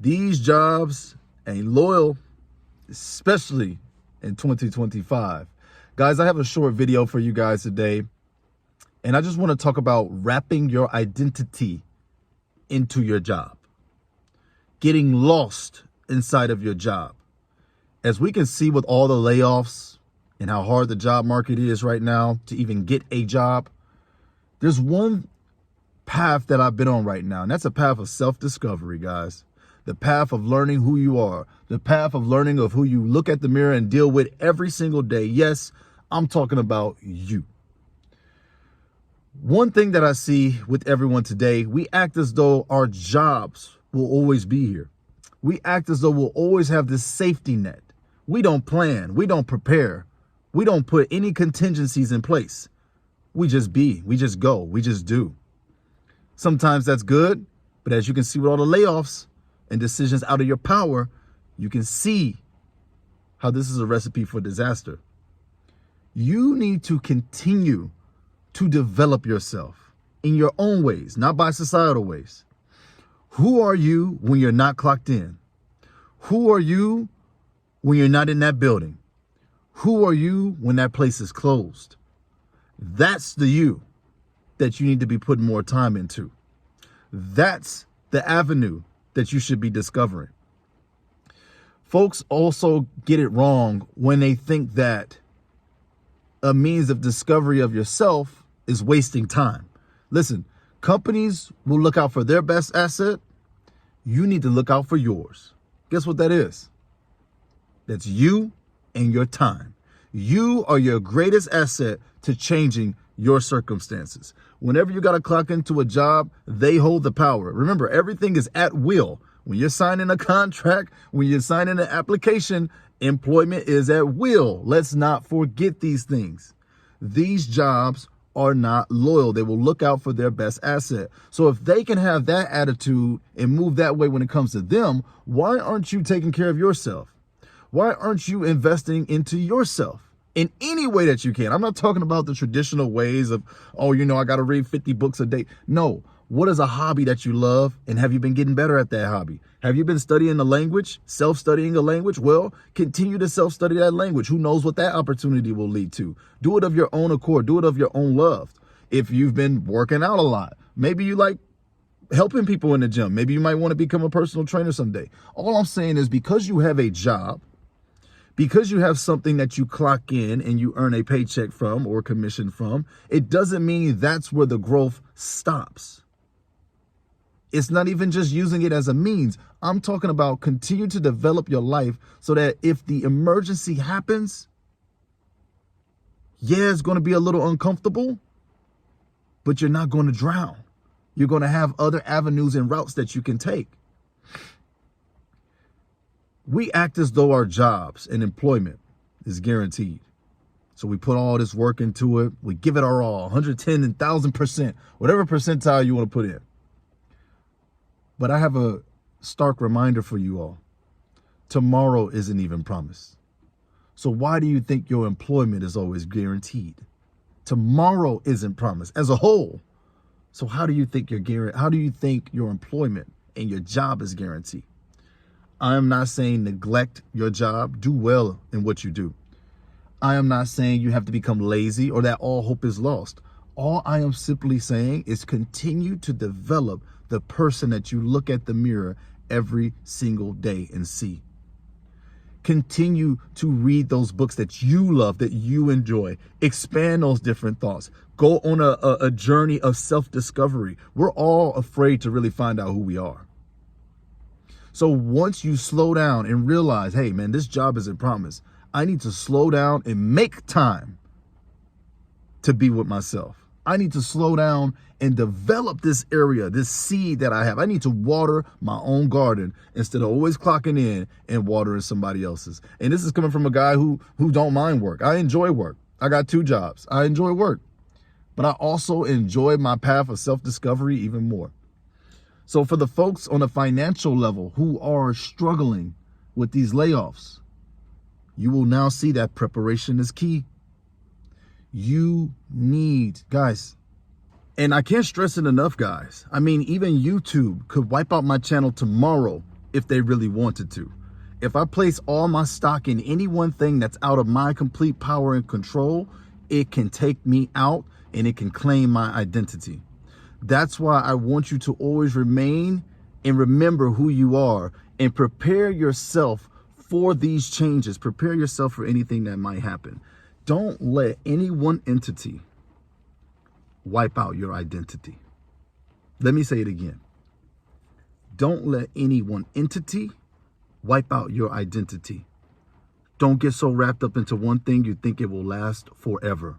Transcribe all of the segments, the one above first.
These jobs ain't loyal, especially in 2025. Guys, I have a short video for you guys today, and I just want to talk about wrapping your identity into your job, getting lost inside of your job. As we can see with all the layoffs and how hard the job market is right now to even get a job, there's one path that I've been on right now, and that's a path of self-discovery, guys. The path of learning who you are, the path of learning of who you look at the mirror and deal with every single day. Yes, I'm talking about you. One thing that I see with everyone today, we act as though our jobs will always be here. We act as though we'll always have this safety net. We don't plan. We don't prepare. We don't put any contingencies in place. We just be. We just go. We just do. Sometimes that's good, but as you can see with all the layoffs and decisions out of your power, you can see how this is a recipe for disaster. You need to continue to develop yourself in your own ways, not by societal ways. Who are you when you're not clocked in? Who are you when you're not in that building? Who are you when that place is closed? That's the you that you need to be putting more time into. That's the avenue that you should be discovering. Folks also get it wrong when they think that a means of discovery of yourself is wasting time. Listen, companies will look out for their best asset. You need to look out for yours. Guess what that is? That's you and your time. You are your greatest asset to changing your circumstances. Whenever you got to clock into a job, they hold the power. Remember, everything is at will. When you're signing a contract, when you're signing an application, employment is at will. Let's not forget these things. These jobs are not loyal. They will look out for their best asset. So if they can have that attitude and move that way when it comes to them, why aren't you taking care of yourself? Why aren't you investing into yourself in any way that you can? I'm not talking about the traditional ways of, oh, I got to read 50 books a day. No. What is a hobby that you love? And have you been getting better at that hobby? Have you been studying a language, self-studying a language? Well, continue to self-study that language. Who knows what that opportunity will lead to? Do it of your own accord. Do it of your own love. If you've been working out a lot, maybe you like helping people in the gym. Maybe you might want to become a personal trainer someday. All I'm saying is because you have a job, because you have something that you clock in and you earn a paycheck from or commission from, it doesn't mean that's where the growth stops. It's not even just using it as a means. I'm talking about continue to develop your life so that if the emergency happens, yeah, it's going to be a little uncomfortable, but you're not going to drown. You're going to have other avenues and routes that you can take. We act as though our jobs and employment is guaranteed. So we put all this work into it. We give it our all, 110 and 1,000%, whatever percentile you want to put in. But I have a stark reminder for you all. Tomorrow isn't even promised. So why do you think your employment is always guaranteed? Tomorrow isn't promised as a whole. So how do you think your employment and your job is guaranteed? I am not saying neglect your job. Do well in what you do. I am not saying you have to become lazy or that all hope is lost. All I am simply saying is continue to develop the person that you look at the mirror every single day and see. Continue to read those books that you love, that you enjoy. Expand those different thoughts. Go on a journey of self-discovery. We're all afraid to really find out who we are. So once you slow down and realize, hey, man, this job isn't promised. I need to slow down and make time to be with myself. I need to slow down and develop this area, this seed that I have. I need to water my own garden instead of always clocking in and watering somebody else's. And this is coming from a guy who don't mind work. I enjoy work. I got 2 jobs. I enjoy work. But I also enjoy my path of self-discovery even more. So for the folks on a financial level who are struggling with these layoffs, you will now see that preparation is key. You need, guys, and I can't stress it enough, guys. I mean, even YouTube could wipe out my channel tomorrow if they really wanted to. If I place all my stock in any one thing that's out of my complete power and control, it can take me out and it can claim my identity. That's why I want you to always remain and remember who you are and prepare yourself for these changes. Prepare yourself for anything that might happen. Don't let any one entity wipe out your identity. Let me say it again. Don't let any one entity wipe out your identity. Don't get so wrapped up into one thing you think it will last forever.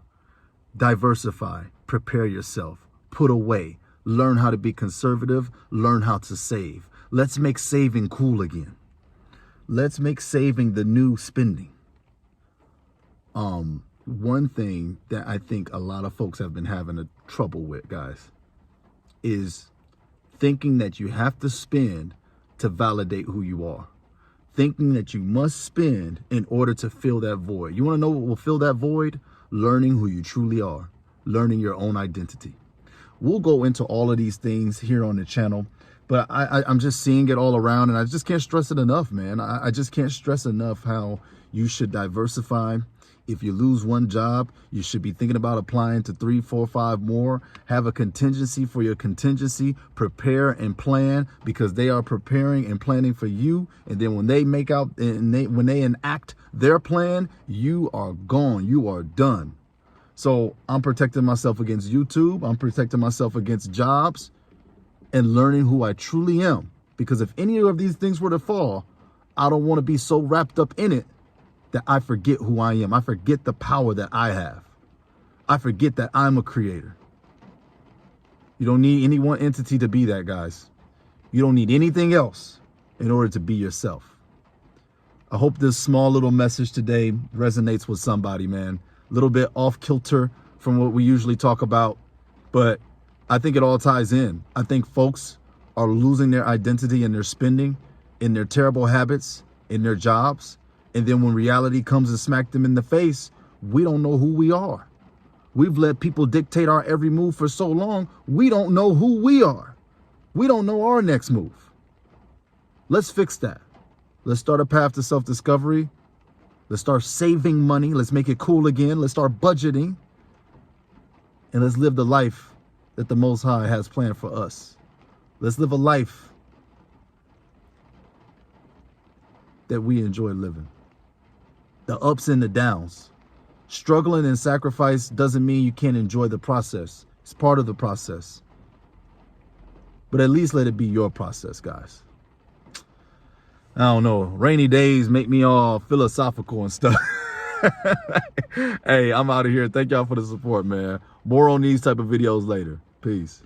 Diversify, prepare yourself, put away, learn how to be conservative, learn how to save. Let's make saving cool again. Let's make saving the new spending. One thing that I think a lot of folks have been having a trouble with, guys, is thinking that you have to spend to validate who you are. Thinking that you must spend in order to fill that void. You want to know what will fill that void? Learning who you truly are. Learning your own identity. We'll go into all of these things here on the channel, but I'm just seeing it all around, and I just can't stress it enough, man. I just can't stress enough how you should diversify. If you lose one job, you should be thinking about applying to 3, 4, 5 more. Have a contingency for your contingency. Prepare and plan, because they are preparing and planning for you. And then when they make out and when they enact their plan, you are gone. You are done. So I'm protecting myself against YouTube. I'm protecting myself against jobs and learning who I truly am. Because if any of these things were to fall, I don't want to be so wrapped up in it that I forget who I am. I forget the power that I have. I forget that I'm a creator. You don't need any one entity to be that, guys. You don't need anything else in order to be yourself. I hope this small little message today resonates with somebody, man. A little bit off kilter from what we usually talk about, but I think it all ties in. I think folks are losing their identity in their spending, in their terrible habits, in their jobs. And then when reality comes and smack them in the face, we don't know who we are. We've let people dictate our every move for so long, we don't know who we are. We don't know our next move. Let's fix that. Let's start a path to self-discovery. Let's start saving money. Let's make it cool again. Let's start budgeting. And let's live the life that the Most High has planned for us. Let's live a life that we enjoy living. The ups and the downs. Struggling and sacrifice doesn't mean you can't enjoy the process. It's part of the process. But at least let it be your process, guys. I don't know. Rainy days make me all philosophical and stuff. Hey, I'm out of here. Thank y'all for the support, man. More on these type of videos later. Peace.